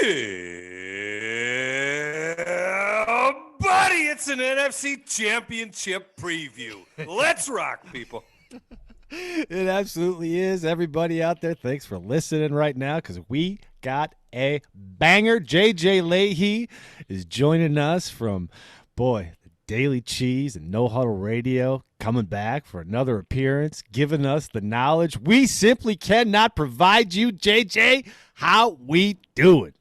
Yeah, buddy, it's an NFC Championship preview. Let's rock, people. It absolutely is. Everybody out there, thanks for listening right now because we got a banger. JJ Leahy is joining us from, the Daily Cheese and No Huddle Radio, coming back for another appearance, giving us the knowledge we simply cannot provide you. JJ, how we doing?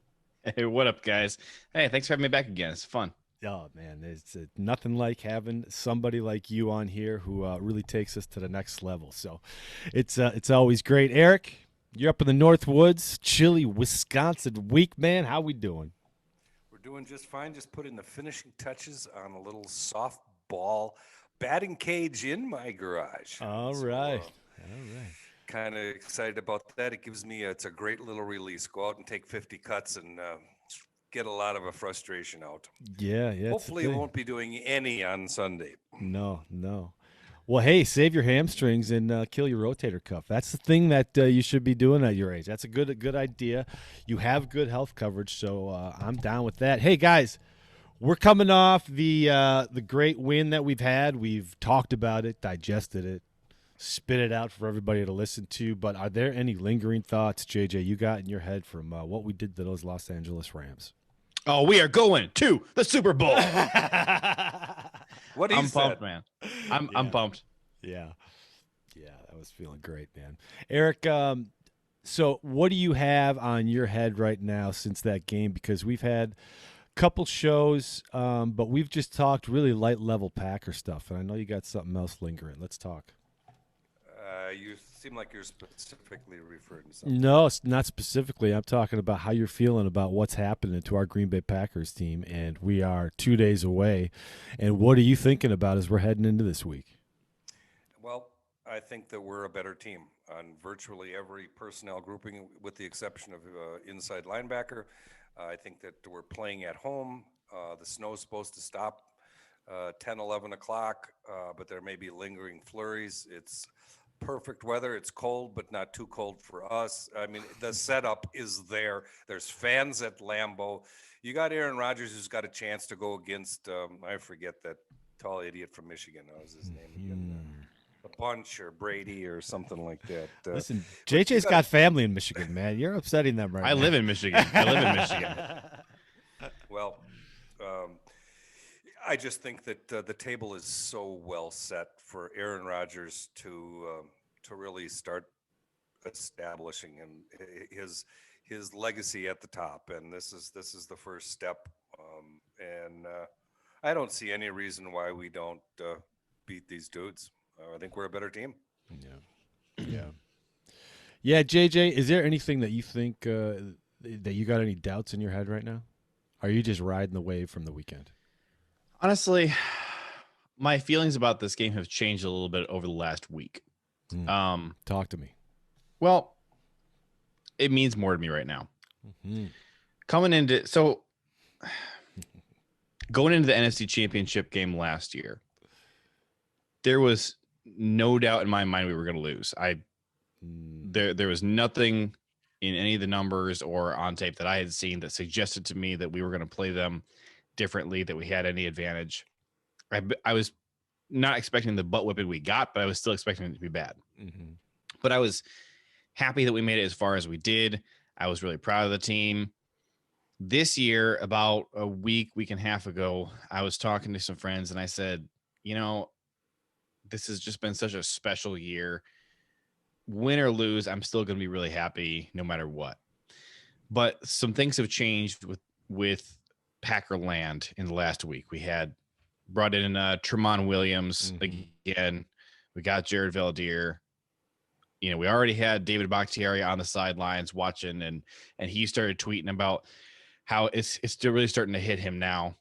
Hey, what up, guys? Hey, thanks for having me back again. It's fun. Oh, man, it's nothing like having somebody like you on here who really takes us to the next level. So it's always great. Eric, you're up in the North Woods, chilly Wisconsin week, man. How we doing? We're doing just fine. Just putting the finishing touches on a little softball batting cage in my garage. All right. All right. Kind of excited about that. It gives me, it's a great little release. Go out and take 50 cuts and get a lot of a frustration out. Yeah. Hopefully it won't be doing any on Sunday. No. Well, hey, save your hamstrings and kill your rotator cuff. That's the thing that you should be doing at your age. That's a good idea. You have good health coverage, so I'm down with that. Hey, guys, we're coming off the great win that we've had. We've talked about it, digested it, spit it out for everybody to listen to. But are there any lingering thoughts, JJ, you got in your head from what we did to those Los Angeles Rams? Oh, we are going to the Super Bowl. What I'm pumped, man. I'm pumped. Yeah, I was feeling great, man. Eric, so what do you have on your head right now since that game? Because we've had a couple shows, but we've just talked really light level Packer stuff, and I know you got something else lingering. Let's talk. You seem like you're specifically referring to something. No, it's not specifically. I'm talking about how you're feeling about what's happening to our Green Bay Packers team, and we are 2 days away. And what are you thinking about as we're heading into this week? Well, I think that we're a better team on virtually every personnel grouping, with the exception of inside linebacker. I think that we're playing at home. The snow's supposed to stop 10, 11 o'clock, but there may be lingering flurries. It's perfect weather. It's cold, but not too cold for us. I mean, the setup is there. There's fans at Lambeau. You got Aaron Rodgers, who's got a chance to go against, I forget that tall idiot from Michigan. What was his name again? A Bunch or Brady or something like that. Listen, JJ's got family in Michigan, man. You're upsetting them right now. I live in Michigan. Well, I just think that the table is so well set for Aaron Rodgers to really start establishing his legacy at the top, and this is the first step. And I don't see any reason why we don't beat these dudes. I think we're a better team. Yeah. JJ, is there anything that you think that you got any doubts in your head right now? Are you just riding the wave from the weekend? Honestly, my feelings about this game have changed a little bit over the last week. Talk to me. Well, it means more to me right now. Mm-hmm. Going into the NFC Championship game last year, there was no doubt in my mind we were going to lose. There was nothing in any of the numbers or on tape that I had seen that suggested to me that we were going to play them differently, that we had any advantage. I was not expecting the butt whipping we got, but I was still expecting it to be bad. Mm-hmm. But I was happy that we made it as far as we did. I was really proud of the team. This year, about a week and a half ago, I was talking to some friends and I said, this has just been such a special year. Win or lose, I'm still going to be really happy no matter what. But some things have changed with Packer land in the last week. We had brought in Tremont Williams again. We got Jared Valdir. We already had David Bakhtiari on the sidelines watching, and he started tweeting about how it's still really starting to hit him now,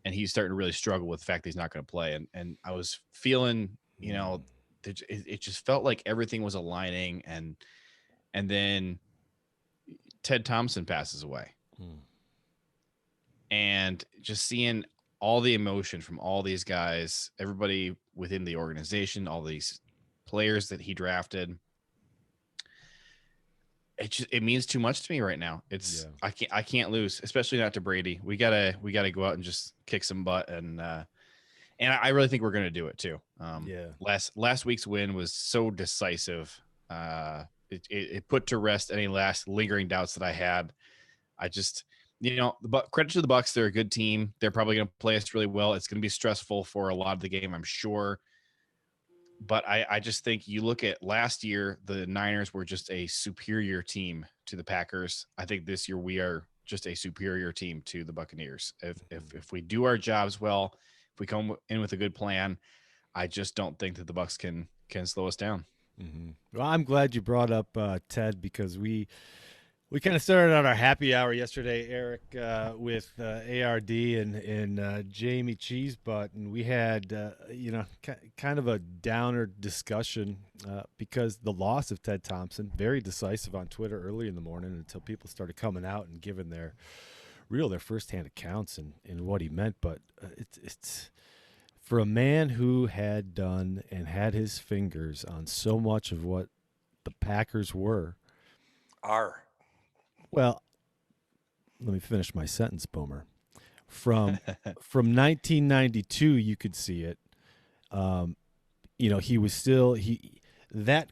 and he's starting to really struggle with the fact that he's not going to play. And I was feeling, it just felt like everything was aligning, and then Ted Thompson passes away. And just seeing all the emotion from all these guys, everybody within the organization, all these players that he drafted, it means too much to me right now. I can't lose, especially not to Brady. We gotta go out and just kick some butt, and I really think we're gonna do it too. Last week's win was so decisive. It put to rest any last lingering doubts that I had. I just, credit to the Bucks. They're a good team. They're probably going to play us really well. It's going to be stressful for a lot of the game, I'm sure. But I just think you look at last year, the Niners were just a superior team to the Packers. I think this year we are just a superior team to the Buccaneers. If we do our jobs well, if we come in with a good plan, I just don't think that the Bucks can slow us down. Mm-hmm. Well, I'm glad you brought up Ted, because we kind of started out our happy hour yesterday, Eric, with ARD and Jamie Cheesebutt, and we had kind of a downer discussion because the loss of Ted Thompson, very decisive on Twitter early in the morning, until people started coming out and giving their firsthand accounts and what he meant. But it's for a man who had done and had his fingers on so much of what the Packers are. Well, let me finish my sentence, Boomer. From 1992, you could see it. He was still that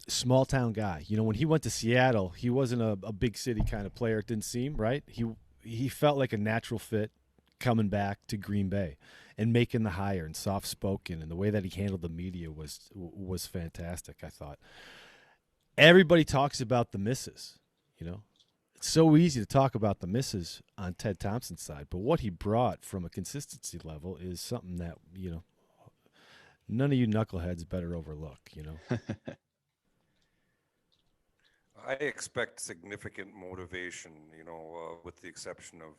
small town guy. When he went to Seattle, he wasn't a big city kind of player. It didn't seem right. He felt like a natural fit coming back to Green Bay and making the hire, and soft spoken, and the way that he handled the media was fantastic. I thought everybody talks about the misses. It's so easy to talk about the misses on Ted Thompson's side, but what he brought from a consistency level is something that, none of you knuckleheads better overlook, I expect significant motivation, with the exception of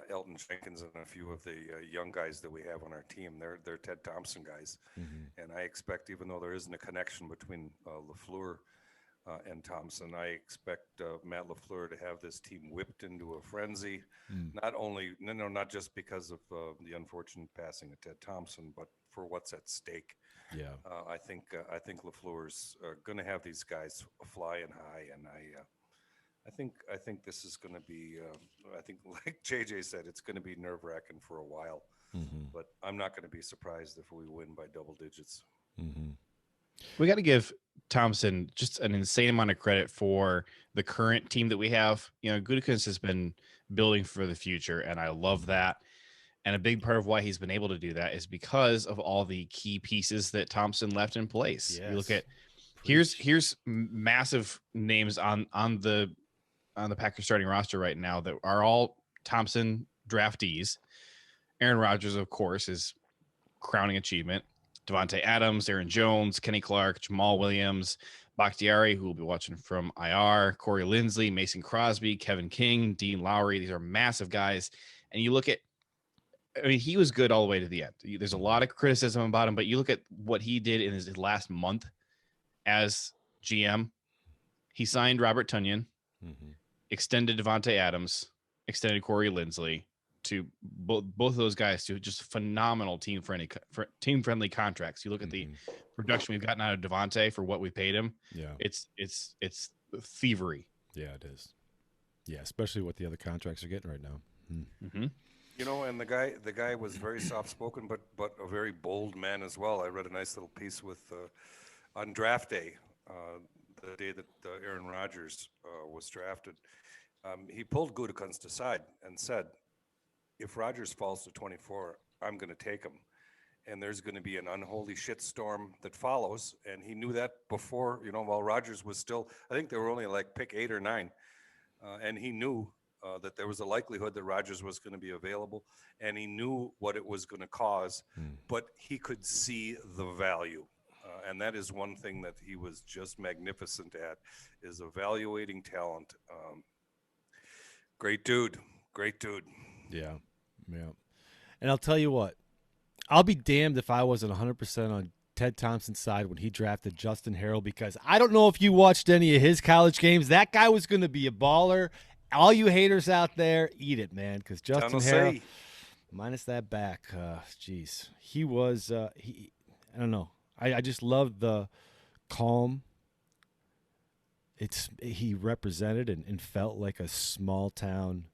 Elton Jenkins and a few of the young guys that we have on our team. They're Ted Thompson guys. Mm-hmm. And I expect, even though there isn't a connection between LaFleur and Thompson, I expect Matt LaFleur to have this team whipped into a frenzy. Not just because of the unfortunate passing of Ted Thompson, but for what's at stake. Yeah, I think LaFleur's going to have these guys flying high, and I think this is going to be. I think, like JJ said, it's going to be nerve-wracking for a while. Mm-hmm. But I'm not going to be surprised if we win by double digits. Mm-hmm. We got to give Thompson just an insane amount of credit for the current team that we have. Gutekunst has been building for the future, and I love that. And a big part of why he's been able to do that is because of all the key pieces that Thompson left in place. Yes. You look at here's massive names on the Packers starting roster right now that are all Thompson draftees. Aaron Rodgers, of course, is crowning achievement. Devontae Adams, Aaron Jones, Kenny Clark, Jamal Williams, Bakhtiari, who will be watching from IR, Corey Linsley, Mason Crosby, Kevin King, Dean Lowry. These are massive guys. And you look at, he was good all the way to the end. There's a lot of criticism about him, but you look at what he did in his last month as GM. He signed Robert Tonyan, extended Devontae Adams, extended Corey Linsley, to both of those guys to just phenomenal team friendly contracts. You look at the production we've gotten out of Devontae for what we paid him. Yeah, it's thievery. Yeah, it is. Yeah, especially what the other contracts are getting right now. Mm-hmm. And the guy was very soft spoken, but a very bold man as well. I read a nice little piece on draft day, the day that Aaron Rodgers was drafted. He pulled Gutekunst aside and said, if Rodgers falls to 24, I'm going to take him. And there's going to be an unholy shitstorm that follows. And he knew that before, while Rodgers was still, I think they were only like pick 8 or 9. And he knew that there was a likelihood that Rodgers was going to be available. And he knew what it was going to cause. But he could see the value. And that is one thing that he was just magnificent at, is evaluating talent. Great dude. Yeah. Yeah. And I'll tell you what, I'll be damned if I wasn't 100% on Ted Thompson's side when he drafted Justin Harrell, because I don't know if you watched any of his college games. That guy was going to be a baller. All you haters out there, eat it, man, because Justin Harrell, minus that back, geez, he was, I don't know. I just loved the calm. he represented and felt like a small town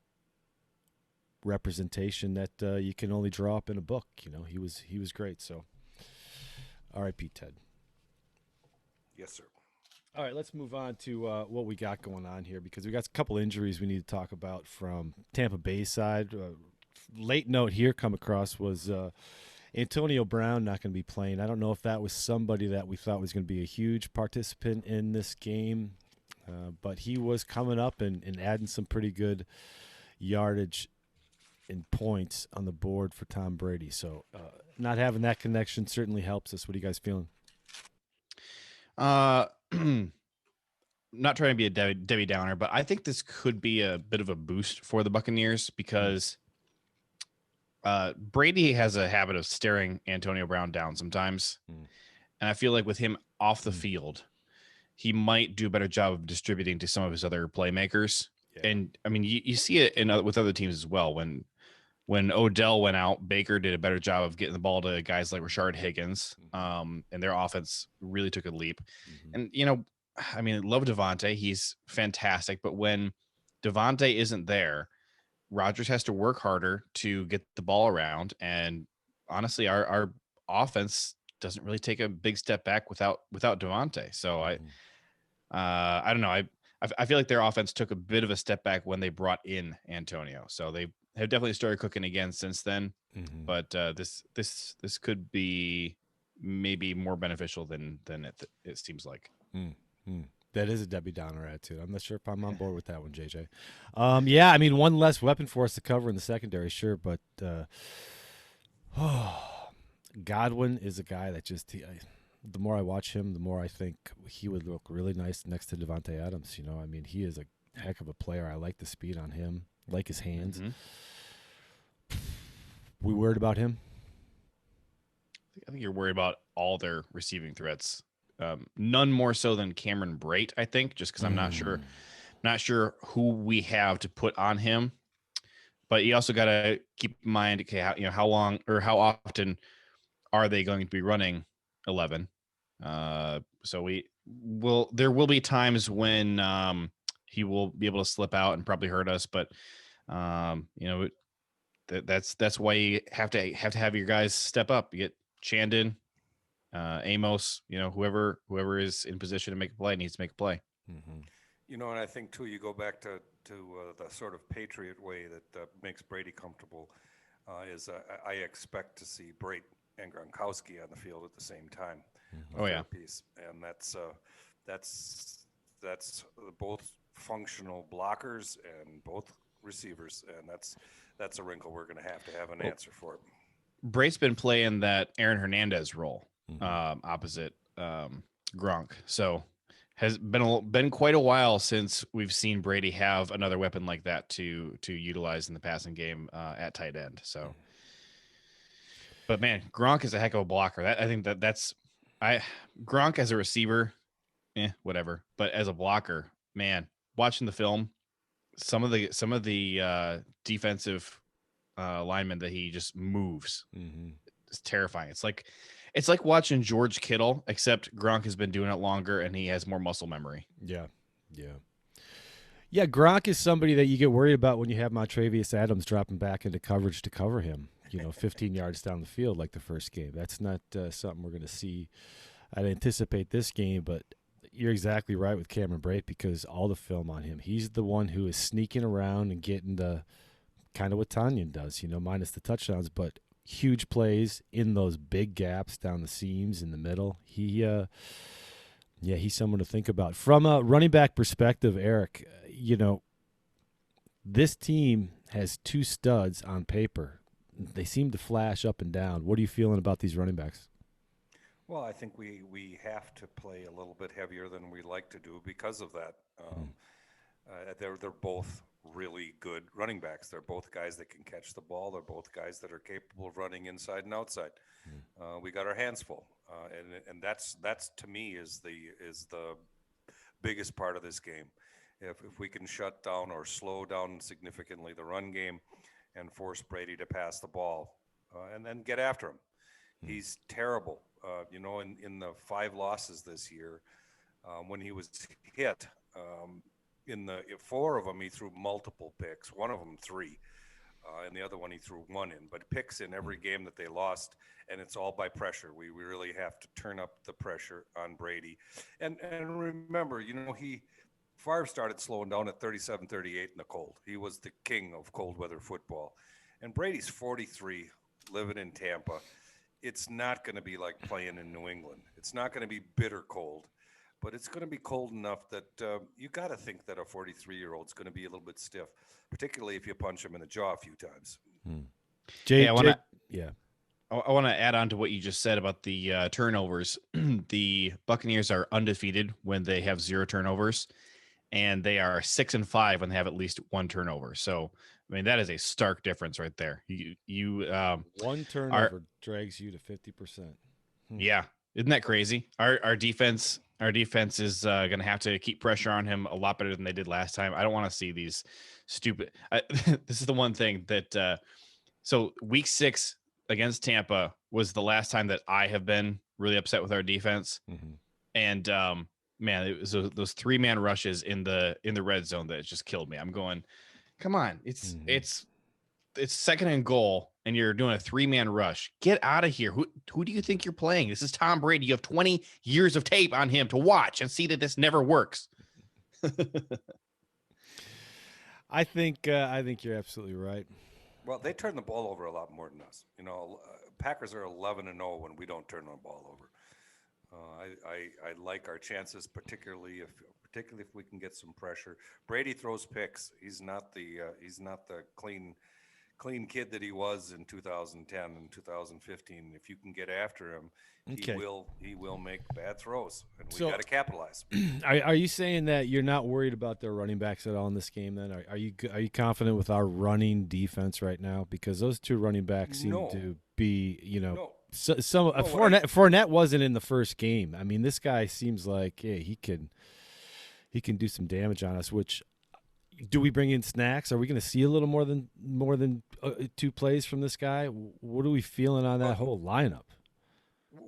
representation that you can only draw up in a book. He was great. So, R.I.P. Ted. Yes, sir. All right, let's move on to what we got going on here because we got a couple injuries we need to talk about from Tampa Bay side. Late note here come across was Antonio Brown not going to be playing. I don't know if that was somebody that we thought was going to be a huge participant in this game, but he was coming up and adding some pretty good yardage and points on the board for Tom Brady. So not having that connection certainly helps us. What are you guys feeling? Not trying to be a Debbie Downer, but I think this could be a bit of a boost for the Buccaneers because Brady has a habit of staring Antonio Brown down sometimes. And I feel like with him off the field, he might do a better job of distributing to some of his other playmakers. Yeah. And I mean, you see it with other teams as well. When Odell went out, Baker did a better job of getting the ball to guys like Rashard Higgins, and their offense really took a leap. And, I mean, love Devontae. He's fantastic. But when Devontae isn't there, Rodgers has to work harder to get the ball around. And honestly, our offense doesn't really take a big step back without Devontae. So I don't know. I feel like their offense took a bit of a step back when they brought in Antonio. So they have definitely started cooking again since then. But this could be maybe more beneficial than it seems like. That is a Debbie Downer attitude. I'm not sure if I'm on board with that one, JJ. Yeah, I mean, one less weapon for us to cover in the secondary, sure, but Godwin is a guy that the more I watch him, the more I think he would look really nice next to Devontae Adams. I mean, he is a heck of a player. I like the speed on him, like his hands. We worried about him? I think you're worried about all their receiving threats. None more so than Cameron Brate, I think, just because I'm not sure who we have to put on him. But you also got to keep in mind, okay, how long or how often are they going to be running 11? So there will be times when he will be able to slip out and probably hurt us, but that's why you have to have your guys step up. You get Chandon, Amos, whoever is in position to make a play needs to make a play. And I think too, you go back to the sort of Patriot way that makes Brady comfortable. Is I expect to see Brady and Gronkowski on the field at the same time. Piece, and that's both functional blockers and both receivers, and that's a wrinkle we're going to have an answer for. Brate's been playing that Aaron Hernandez role opposite Gronk, so has been quite a while since we've seen Brady have another weapon like that to utilize in the passing game at tight end. So, but man, Gronk is a heck of a blocker. I think that's Gronk as a receiver, whatever. But as a blocker, man, watching the film, some of the defensive linemen that he just moves, it's terrifying. It's like watching George Kittle, except Gronk has been doing it longer and he has more muscle memory. Yeah. Gronk is somebody that you get worried about when you have Montravius Adams dropping back into coverage to cover him. 15 yards down the field like the first game. That's not something we're going to see. I'd anticipate this game, but you're exactly right with Cameron Brate because all the film on him, he's the one who is sneaking around and getting the kind of what Tanyan does, minus the touchdowns, but huge plays in those big gaps down the seams in the middle. He's someone to think about. From a running back perspective, Eric, this team has two studs on paper. They seem to flash up and down. What are you feeling about these running backs? Well, I think we have to play a little bit heavier than we like to do because of that. They're both really good running backs. They're both guys that can catch the ball. They're both guys that are capable of running inside and outside. We got our hands full, and that's to me is the biggest part of this game. If we can shut down or slow down significantly the run game and force Brady to pass the ball and then get after him. He's terrible. In the 5 losses this year, when he was hit, In the 4 of them, he threw multiple picks. One of them 3. And the other one he threw 1 in, but picks in every game that they lost, and it's all by pressure. We really have to turn up the pressure on Brady. And remember, Favre started slowing down at 37, 38 in the cold. He was the king of cold weather football. And Brady's 43, living in Tampa. It's not going to be like playing in New England. It's not going to be bitter cold, but it's going to be cold enough that you got to think that a 43-year-old is going to be a little bit stiff, particularly if you punch him in the jaw a few times. I want to add on to what you just said about the turnovers. The Buccaneers are undefeated when they have 0 turnovers, and they are 6-5 when they have at least 1 turnover. So, I mean, that is a stark difference right there. One turnover drags you to 50%. Yeah, isn't that crazy? Our defense is going to have to keep pressure on him a lot better than they did last time. I don't want to see these stupid. This is the one thing that. So week 6 against Tampa was the last time that I have been really upset with our defense, and man, it was those 3-man rushes in the red zone that just killed me. I'm going, come on, it's 2nd and goal, and you're doing a 3-man rush. Get out of here. Who do you think you're playing? This is Tom Brady. You have 20 years of tape on him to watch and see that this never works. I think you're absolutely right. Well, they turn the ball over a lot more than us. Packers are 11-0 when we don't turn the ball over. I like our chances, particularly if we can get some pressure. Brady throws picks. He's not the clean kid that he was in 2010 and 2015. If you can get after him, he will make bad throws, and we got to capitalize. Are you saying that you're not worried about their running backs at all in this game? Then are you confident with our running defense right now? Because those 2 running backs seem to be, Fournette wasn't in the first game. I mean, this guy seems like he can do some damage on us. Which, do we bring in Snacks? Are we going to see a little more than 2 plays from this guy? What are we feeling on that whole lineup?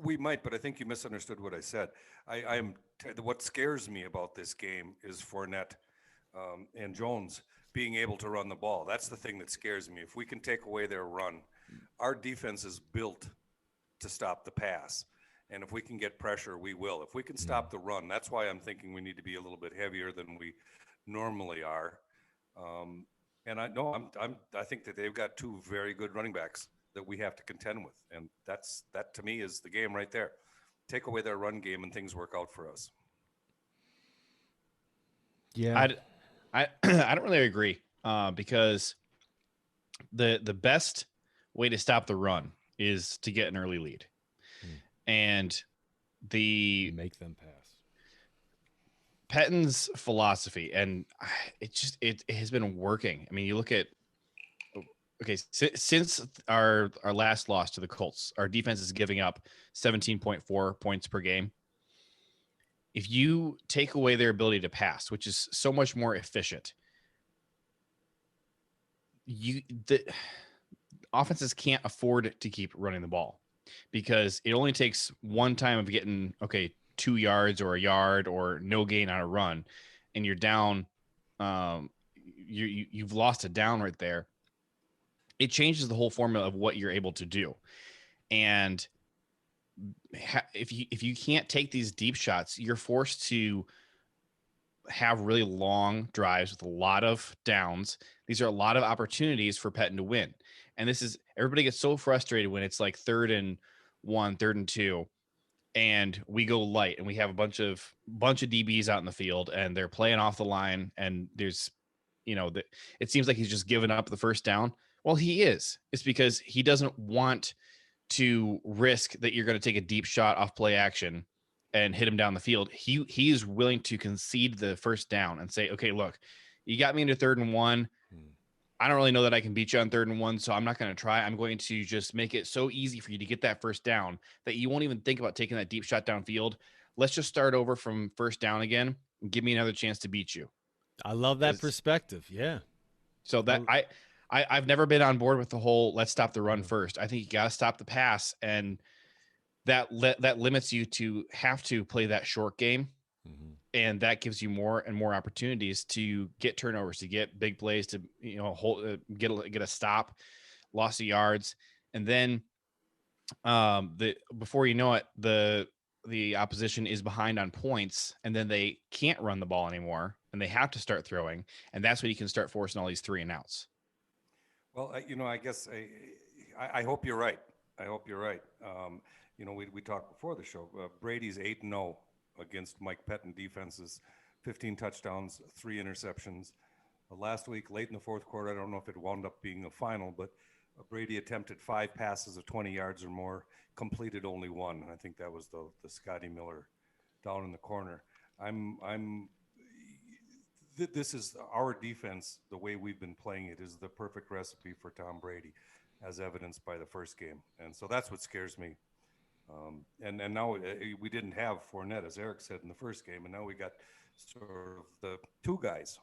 We might, but I think you misunderstood what I said. What scares me about this game is Fournette and Jones being able to run the ball. That's the thing that scares me. If we can take away their run, our defense is built to stop the pass. And if we can get pressure, we will. If we can stop the run, that's why I'm thinking we need to be a little bit heavier than we normally are. And I think that they've got 2 very good running backs that we have to contend with, and that to me is the game right there. Take away their run game, and things work out for us. Yeah, I don't really agree because the best way to stop the run is to get an early lead, and make them pass. Pettin's philosophy, and it has been working. I mean, you look at since our last loss to the Colts, our defense is giving up 17.4 points per game. If you take away their ability to pass, which is so much more efficient, the offenses can't afford to keep running the ball because it only takes one time of getting 2 yards or a yard or no gain on a run, and you're down. You've lost a down right there. It changes the whole formula of what you're able to do. And if you can't take these deep shots, you're forced to have really long drives with a lot of downs. These are a lot of opportunities for Pettin to win. And everybody gets so frustrated when it's like 3rd and 1, 3rd and 2, and we go light and we have a bunch of DBs out in the field and they're playing off the line. And there's, it seems like he's just given up the first down. Well, he is. It's because he doesn't want to risk that you're going to take a deep shot off play action and hit him down the field. He is willing to concede the first down and say, okay, look, you got me into 3rd and 1. I don't really know that I can beat you on 3rd and 1, so I'm not going to try. I'm going to just make it so easy for you to get that first down that you won't even think about taking that deep shot downfield. Let's just start over from first down again and give me another chance to beat you. I love that perspective. Yeah. So that I've never been on board with the whole let's stop the run first. I think you got to stop the pass, and that limits you to have to play that short game. and that gives you more and more opportunities to get turnovers, to get big plays, to get a stop, loss of yards, and then the before you know it, the opposition is behind on points, and then they can't run the ball anymore, and they have to start throwing, and that's when you can start forcing all these 3-and-outs. Well, I guess I hope you're right. I hope you're right. We talked before the show. Brady's 8-0 against Mike Pettin defenses, 15 touchdowns, 3 interceptions. Last week, late in the fourth quarter, I don't know if it wound up being a final, but Brady attempted 5 passes of 20 yards or more, completed only 1. And I think that was the Scotty Miller down in the corner. This is our defense. The way we've been playing it is the perfect recipe for Tom Brady, as evidenced by the first game. And so that's what scares me. And now we didn't have Fournette, as Eric said, in the first game, and now we got sort of the 2 guys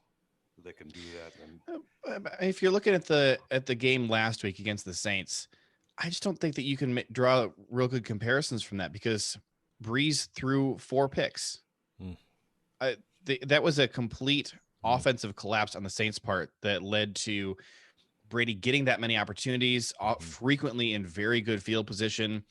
that can do that. And If you're looking at the game last week against the Saints, I just don't think that you can draw real good comparisons from that, because Breeze threw 4 picks. That was a complete offensive collapse on the Saints' part that led to Brady getting that many opportunities, frequently in very good field position.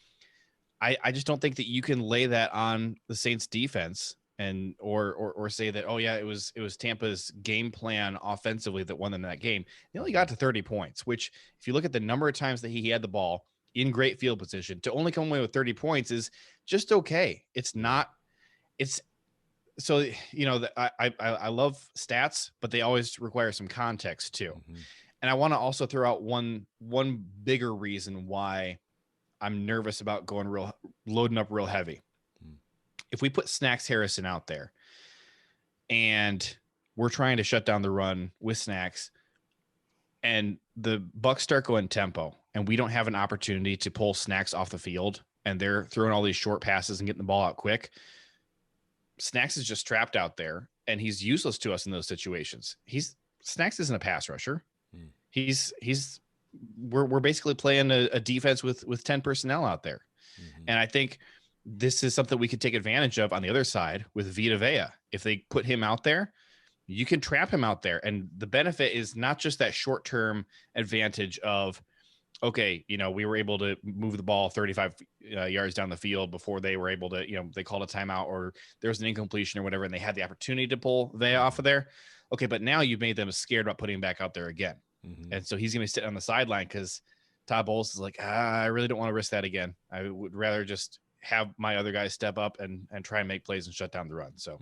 I just don't think that you can lay that on the Saints defense and or say that, oh yeah, it was Tampa's game plan offensively that won them that game. They only got to 30 points, which if you look at the number of times that he had the ball in great field position, to only come away with 30 points is just okay. It's not, it's so, I love stats, but they always require some context too. And I want to also throw out one bigger reason why I'm nervous about loading up real heavy. If we put Snacks Harrison out there and we're trying to shut down the run with Snacks, and the Bucs start going tempo, and we don't have an opportunity to pull Snacks off the field, and they're throwing all these short passes and getting the ball out quick, Snacks is just trapped out there, and he's useless to us in those situations. Snacks isn't a pass rusher. We're basically playing a defense with 10 personnel out there. And I think this is something we could take advantage of on the other side with Vita Vea. If they put him out there, you can trap him out there. And the benefit is not just that short-term advantage of, okay, we were able to move the ball 35 yards down the field before they were able to, they called a timeout or there was an incompletion or whatever, and they had the opportunity to pull Vea off of there. Okay, but now you've made them scared about putting him back out there again. And so he's going to be sitting on the sideline because Todd Bowles is like, I really don't want to risk that again. I would rather just have my other guys step up and try and make plays and shut down the run. So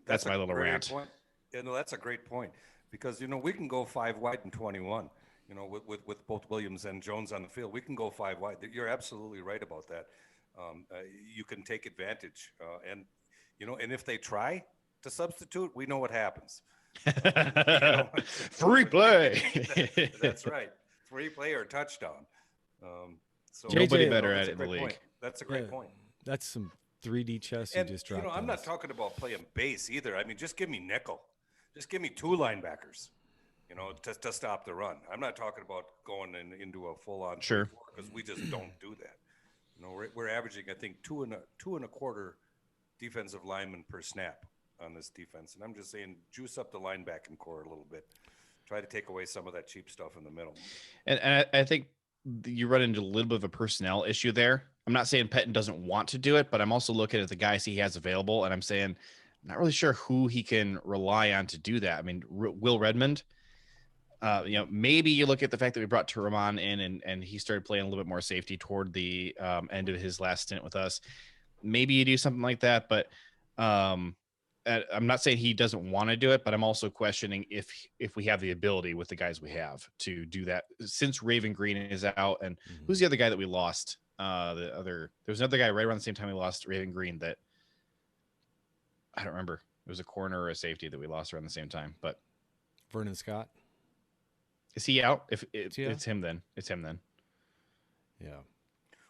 that's my little rant. Point. Yeah, no, that's a great point, because, we can go 5 wide and 21, with both Williams and Jones on the field. We can go 5 wide. You're absolutely right about that. You can take advantage. And if they try to substitute, we know what happens. Free play. That's right. Free play or touchdown. So nobody better at it in the league. Point. That's a great point. That's some 3D chess you just dropped. I'm not talking about playing base either. I mean, just give me nickel. Just give me 2 linebackers, to stop the run. I'm not talking about going into a full-on sure, because we just don't do that. We're averaging, I think, 2.25 defensive linemen per snap on this defense. And I'm just saying, juice up the linebacking core a little bit. Try to take away some of that cheap stuff in the middle. And I think you run into a little bit of a personnel issue there. I'm not saying Pettin doesn't want to do it, but I'm also looking at the guys he has available, and I'm saying I'm not really sure who he can rely on to do that. I mean, Will Redmond, maybe you look at the fact that we brought Turamon in and he started playing a little bit more safety toward the end of his last stint with us. Maybe you do something like that, but I'm not saying he doesn't want to do it, but I'm also questioning if we have the ability with the guys we have to do that, since Raven Green is out. And who's the other guy that we lost? There was another guy right around the same time we lost Raven Green that I don't remember. It was a corner or a safety that we lost around the same time, but Vernon Scott. Is he out? It's him then. It's him then. Yeah.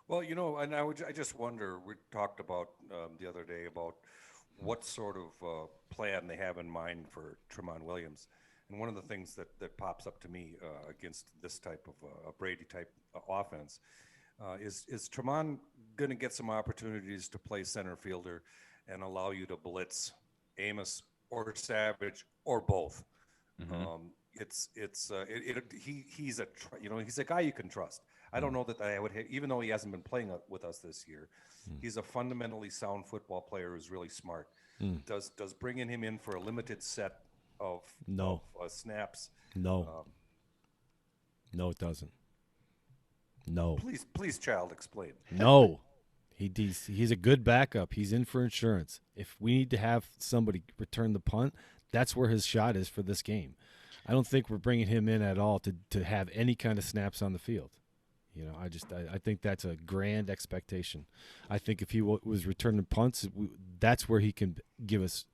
Well, and I just wonder, we talked about the other day about what sort of plan they have in mind for Tramon Williams. And one of the things that pops up to me against this type of a Brady type offense is Tramon going to get some opportunities to play center fielder and allow you to blitz Amos or Savage or both. Mhm. He's he's a guy you can trust. I don't know that I would even though he hasn't been playing with us this year. He's a fundamentally sound football player who's really smart. Does bringing him in for a limited set of No. snaps? No. No, it doesn't. No. Please, child, explain. No. He's a good backup. He's in for insurance. If we need to have somebody return the punt, that's where his shot is for this game. I don't think we're bringing him in at all to have any kind of snaps on the field. You know, I think that's a grand expectation. I think if he was returning punts, that's where he can give us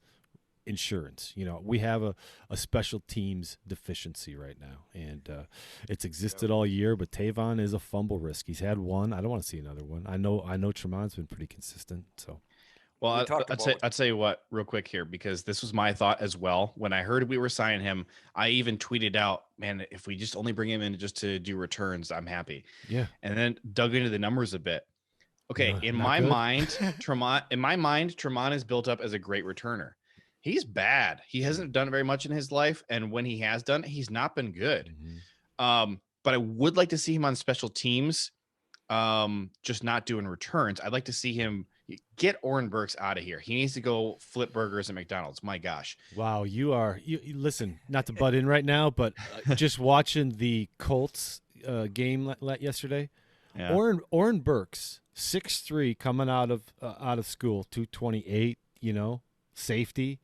insurance. You know, we have a special teams deficiency right now, and it's existed all year. But Tavon is a fumble risk. He's had one. I don't want to see another one. I know Tremont's been pretty consistent. So, Well, I'd say what real quick here, because this was my thought as well. When I heard we were signing him, I even tweeted out, man, if we just only bring him in just to do returns, I'm happy. yeah. And then dug into the numbers a bit. Okay, No, in not my good. mind, Tremont is built up as a great returner. He's bad. He hasn't done very much in his life, and when he has done, he's not been good. But I would like to see him on special teams, just not doing returns. I'd like to see him get Oren Burks out of here. He needs to go flip burgers at McDonald's. My gosh. Wow, you listen, not to butt in right now, but just watching the Colts game yesterday, Yeah. Oren Burks, 6'3", coming out of school, 228, safety,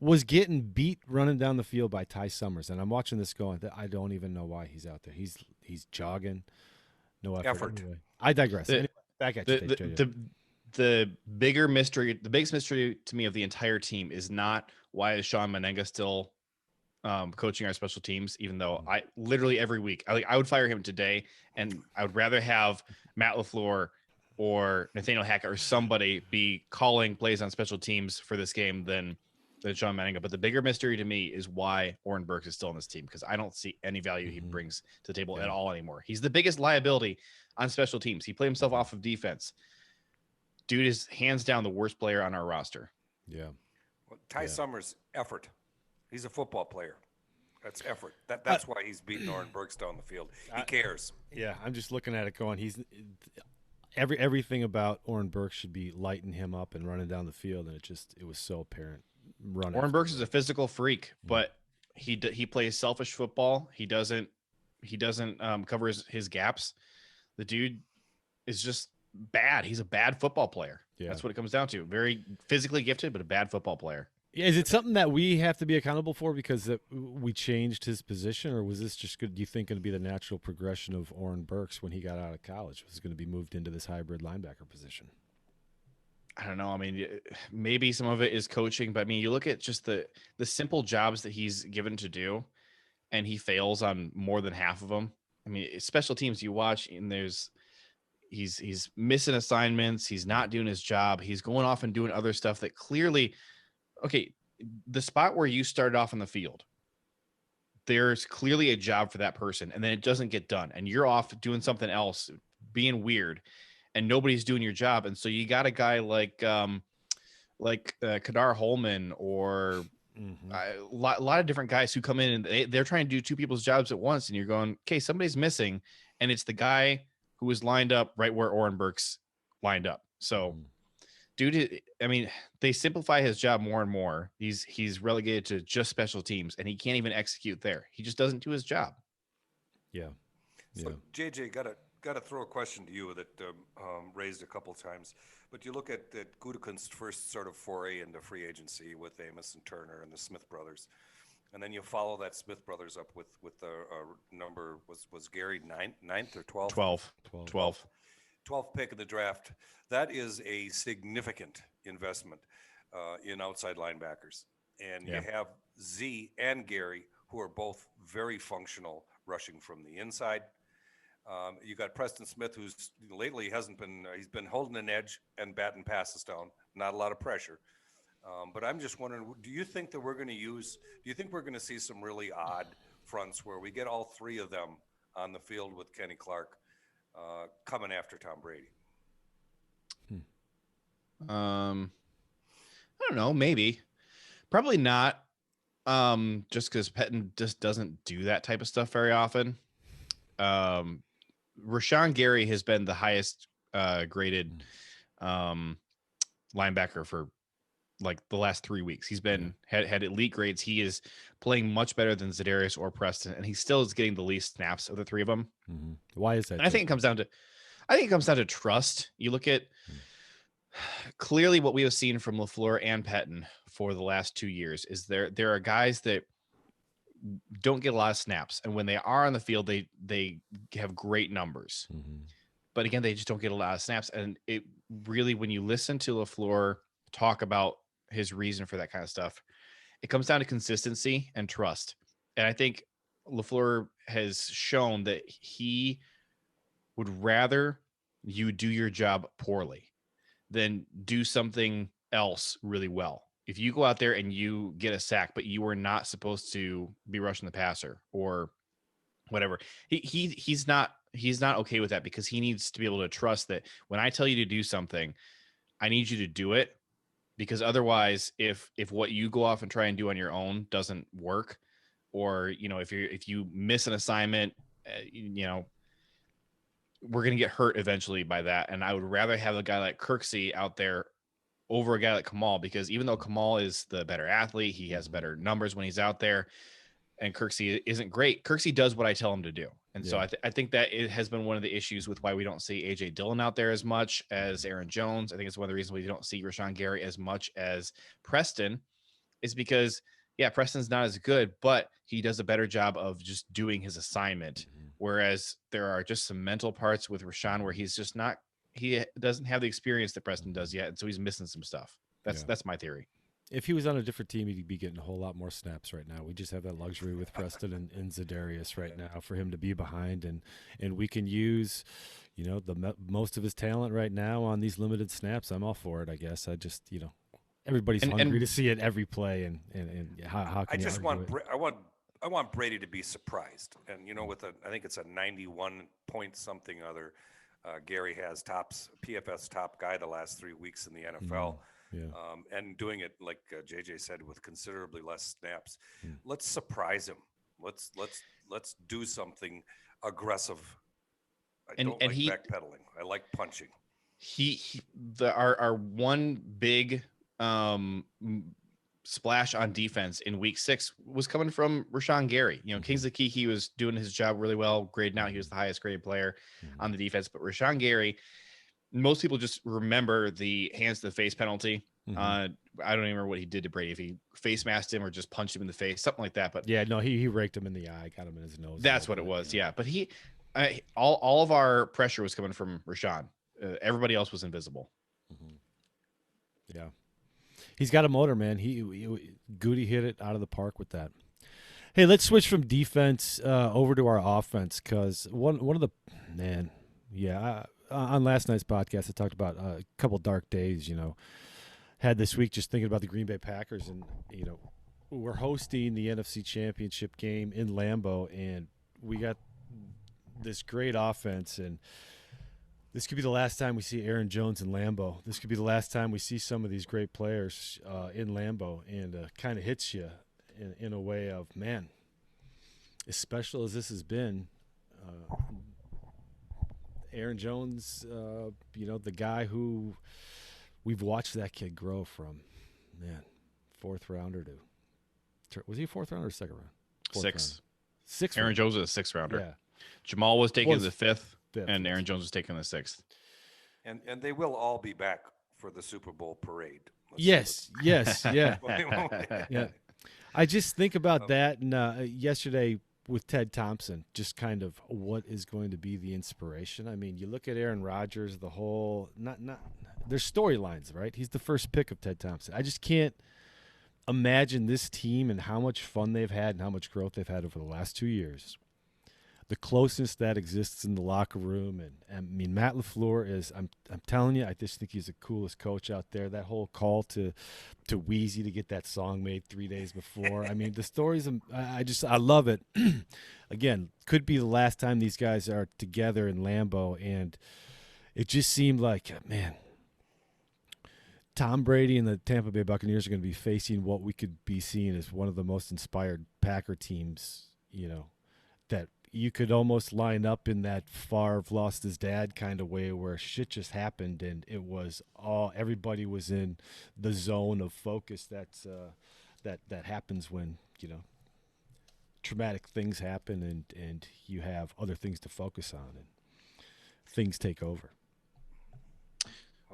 was getting beat running down the field by Ty Summers, and I'm watching this going, I don't even know why he's out there. He's jogging, no effort. Anyway, I digress. Anyway, back at you, JJ. The biggest mystery to me of the entire team is not why is Sean Menenga still coaching our special teams, even though I literally every week I would fire him today, and I would rather have Matt LaFleur or Nathaniel Hackett or somebody be calling plays on special teams for this game than Sean Menenga. But the bigger mystery to me is why Oren Burks is still on this team, because I don't see any value he brings to the table at all anymore. He's the biggest liability on special teams. He played himself off of defense. Dude is hands down the worst player on our roster. Yeah. Well, Ty Summers, effort. He's a football player. That's effort. That's why he's beating Oren Burks down the field. He cares. Yeah, I'm just looking at it going, everything about Oren Burks should be lighting him up and running down the field, and it was so apparent. Oren Burks is a physical freak, but he plays selfish football. He doesn't cover his gaps. The dude is just bad. He's a bad football player. Yeah. That's what it comes down to. Very physically gifted, but a bad football player. Is it something that we have to be accountable for because we changed his position, or was this just good? Do you think going to be the natural progression of Oren Burks when he got out of college? Was going to be moved into this hybrid linebacker position? I don't know. I mean, maybe some of it is coaching, but I mean, you look at just the simple jobs that he's given to do, and he fails on more than half of them. I mean, special teams you watch, and he's missing assignments. He's not doing his job. He's going off and doing other stuff that clearly, okay, the spot where you started off on the field, there's clearly a job for that person, and then it doesn't get done, and you're off doing something else, being weird, and nobody's doing your job. And so you got a guy like Kadar Holman or a lot of different guys who come in and they're trying to do two people's jobs at once. And you're going, okay, somebody's missing. And it's the guy who was lined up right where Oren Burks lined up. So dude, I mean, they simplify his job more and more. He's relegated to just special teams, and he can't even execute there. He just doesn't do his job. Yeah. So JJ, got to throw a question to you that raised a couple times, but you look at Gutekunst's first sort of foray into free agency with Amos and Turner and the Smith brothers, and then you follow that Smith brothers up with the number was Gary ninth or 12th? 12th pick in the draft. That is a significant investment in outside linebackers, and you have Z and Gary, who are both very functional rushing from the inside. You got Preston Smith, who's lately hasn't been. He's been holding an edge and batting passes down. Not a lot of pressure. But I'm just wondering, do you think that we're going to use? Do you think we're going to see some really odd fronts where we get all three of them on the field with Kenny Clark coming after Tom Brady? I don't know, maybe. Probably not. Just because Pettin just doesn't do that type of stuff very often. Rashawn Gary has been the highest graded linebacker for like the last 3 weeks. He's been had elite grades. He is playing much better than Za'Darius or Preston, and he still is getting the least snaps of the three of them. Mm-hmm. Why is that? And I think it comes down to trust. You look at clearly what we have seen from LaFleur and Pettin for the last 2 years is there are guys that don't get a lot of snaps, and when they are on the field, they have great numbers. Mm-hmm. But again, they just don't get a lot of snaps. And it really, when you listen to LaFleur talk about his reason for that kind of stuff, it comes down to consistency and trust. And I think LaFleur has shown that he would rather you do your job poorly than do something else really well. If you go out there and you get a sack, but you were not supposed to be rushing the passer or whatever, he's not okay with that, because he needs to be able to trust that when I tell you to do something, I need you to do it, because otherwise if what you go off and try and do on your own doesn't work, or if you miss an assignment, we're going to get hurt eventually by that. And I would rather have a guy like Kirksey out there over a guy like Kamal, because even though Kamal is the better athlete, he has better numbers when he's out there, and Kirksey isn't great. Kirksey does what I tell him to do. And so I think that it has been one of the issues with why we don't see AJ Dillon out there as much as Aaron Jones. I think it's one of the reasons we don't see Rashawn Gary as much as Preston, is because, Preston's not as good, but he does a better job of just doing his assignment. Mm-hmm. Whereas there are just some mental parts with Rashawn where he's just not, he doesn't have the experience that Preston does yet. And so he's missing some stuff. That's my theory. If he was on a different team, he'd be getting a whole lot more snaps right now. We just have that luxury with Preston and Za'Darius right now for him to be behind, and we can use, most of his talent right now on these limited snaps. I'm all for it, I guess. I just, everybody's hungry to see it every play, and how can I want Brady to be surprised, and I think it's a 91 point something other. Gary has PFS top guy the last 3 weeks in the NFL. Mm-hmm. Yeah. And doing it, like JJ said, with considerably less snaps. Let's surprise him. Let's do something aggressive. I don't like backpedaling. I like punching. Our one big splash on defense in week 6 was coming from Rashawn Gary. Kingsley Keke was doing his job really well. Grading out, he was the highest graded player on the defense. But Rashawn Gary, most people just remember the hands to the face penalty. Mm-hmm. I don't even remember what he did to Brady, if he face masked him or just punched him in the face, something like that. But he raked him in the eye, got him in his nose. That's what it was. Yeah. But all of our pressure was coming from Rashawn. Everybody else was invisible. Mm-hmm. Yeah. He's got a motor, man. Goody hit it out of the park with that. Hey, let's switch from defense over to our offense, because one of the on last night's podcast I talked about a couple dark days. Had this week just thinking about the Green Bay Packers, and we're hosting the NFC Championship game in Lambeau, and we got this great offense, and this could be the last time we see Aaron Jones in Lambeau. This could be the last time we see some of these great players in Lambeau, and kind of hits you in a way of, man, as special as this has been, Aaron Jones, the guy who we've watched that kid grow from, man, 4th rounder to, was he a 4th rounder or 2nd round? 6th. Aaron Jones was a 6th rounder. Yeah. Jamal was taken the 5th. And Aaron Jones was taken the 6th. And they will all be back for the Super Bowl parade. Yes, yeah. Yeah. I just think about that, and yesterday with Ted Thompson, just kind of what is going to be the inspiration. I mean, you look at Aaron Rodgers, the whole there's storylines, right? He's the first pick of Ted Thompson. I just can't imagine this team and how much fun they've had and how much growth they've had over the last 2 years. The closeness that exists in the locker room, and I mean, Matt LaFleur is, I'm telling you, I just think he's the coolest coach out there. That whole call to Wheezy to get that song made 3 days before. I mean, the stories, I love it. Again, could be the last time these guys are together in Lambeau, and it just seemed like, man, Tom Brady and the Tampa Bay Buccaneers are going to be facing what we could be seeing as one of the most inspired Packer teams, that you could almost line up in that Favre lost his dad kind of way where shit just happened and it was everybody was in the zone of focus that happens when, traumatic things happen and you have other things to focus on and things take over.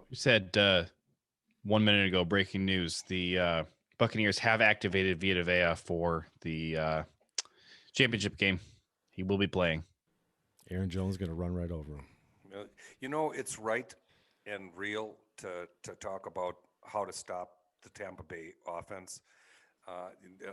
You said 1 minute ago, breaking news: the Buccaneers have activated Vita Vea for the championship game. He will be playing. Aaron Jones is going to run right over him. It's right and real to talk about how to stop the Tampa Bay offense.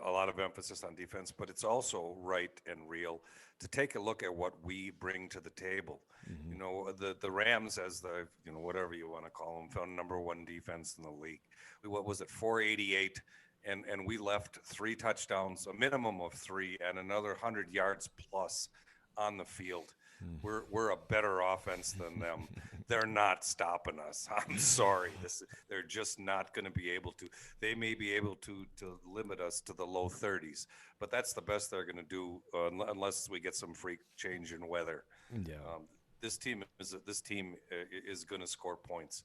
A lot of emphasis on defense, but it's also right and real to take a look at what we bring to the table. Mm-hmm. The Rams, as the whatever you want to call them, found number one defense in the league. What was it, 488, and we left 3 touchdowns, a minimum of 3, and another 100 yards plus on the field. We're a better offense than them. They're not stopping us. I'm sorry. They're just not going to be able to. They may be able to limit us to the low 30s, but that's the best they're going to do unless we get some freak change in weather. Yeah. This team is going to score points,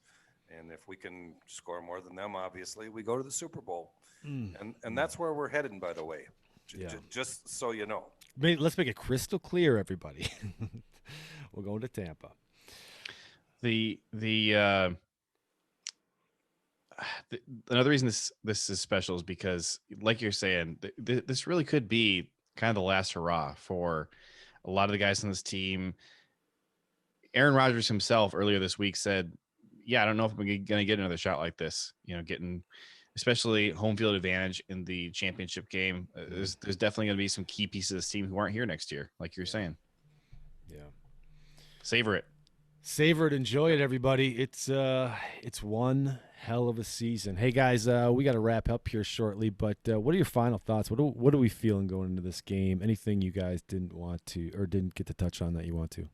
and if we can score more than them, obviously we go to the Super Bowl, and that's where we're headed. By the way, just so you know. Let's make it crystal clear, everybody. We're going to Tampa. Another reason this is special is because, like you're saying, this really could be kind of the last hurrah for a lot of the guys on this team. Aaron Rodgers himself earlier this week said, "Yeah, I don't know if I'm going to get another shot like this. Getting." Especially home field advantage in the championship game. There's definitely going to be some key pieces of this team who aren't here next year, like you're saying. Yeah. Savor it. Enjoy it, everybody. It's one hell of a season. Hey guys, we got to wrap up here shortly, but what are your final thoughts? What are we feeling going into this game? Anything you guys didn't want to or didn't get to touch on that you want to?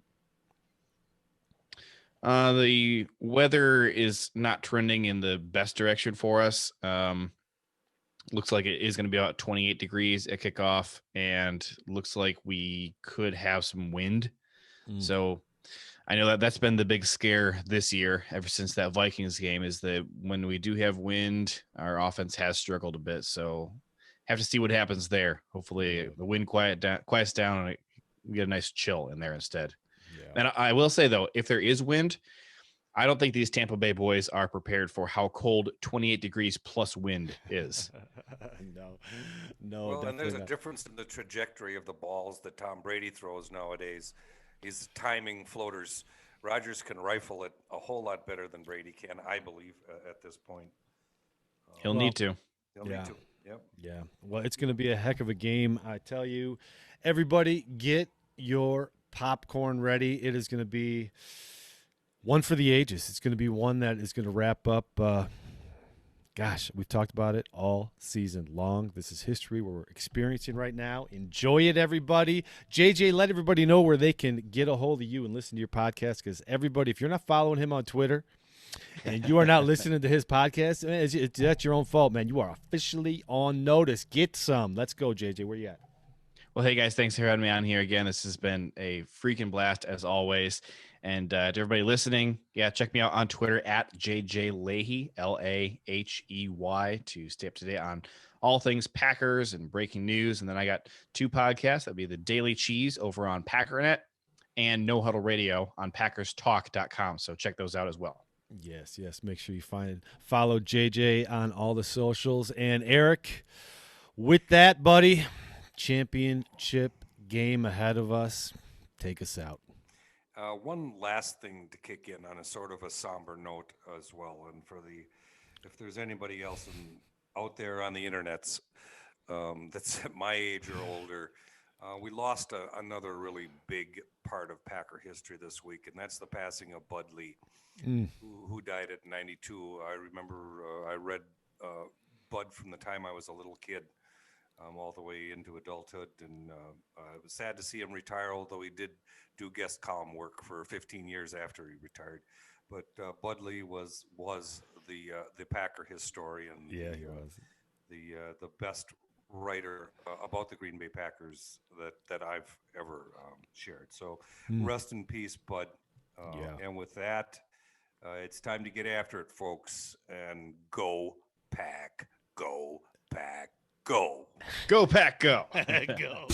The weather is not trending in the best direction for us. Looks like it is going to be about 28 degrees at kickoff, and looks like we could have some wind. So I know that's been the big scare this year ever since that Vikings game, is that when we do have wind, our offense has struggled a bit. So have to see what happens there. Hopefully the wind quiets down and we get a nice chill in there instead. Yeah. And I will say, though, if there is wind, I don't think these Tampa Bay boys are prepared for how cold 28 degrees plus wind is. No. Well, and there's a difference in the trajectory of the balls that Tom Brady throws nowadays. He's timing floaters. Rodgers can rifle it a whole lot better than Brady can, I believe, at this point. He'll need to. Need to. Yep. Yeah. Well, it's going to be a heck of a game. I tell you, everybody, get your popcorn ready. It is going to be one for the ages. It's going to be one that is going to wrap up. We've talked about it all season long. This is history we're experiencing right now. Enjoy it, everybody. JJ, let everybody know where they can get a hold of you and listen to your podcast, because everybody, if you're not following him on Twitter and you are not listening to his podcast, that's your own fault, man. You are officially on notice. Get some. Let's go, JJ. Where you at? Well, hey, guys, thanks for having me on here again. This has been a freaking blast, as always. And to everybody listening, check me out on Twitter at JJ Lahey, Lahey, to stay up to date on all things Packers and breaking news. And then I got 2 podcasts. That'd be the Daily Cheese over on Packernet and No Huddle Radio on PackersTalk.com. So check those out as well. Yes. Make sure you follow JJ on all the socials. And Eric, with that, buddy, championship game ahead of us. Take us out. One last thing to kick in on a sort of a somber note as well, and if there's anybody else out there on the internets that's at my age or older, we lost another really big part of Packer history this week, and that's the passing of Bud Lee, who died at 92. I remember I read Bud from the time I was a little kid. All the way into adulthood, and it was sad to see him retire, although he did do guest column work for 15 years after he retired. But Bud Lee was the Packer historian. Yeah, he was. The best writer about the Green Bay Packers that I've ever shared. So rest in peace, Bud. Yeah. And with that, it's time to get after it, folks, and go Pack, go Pack, go. Go Pack, go. Go.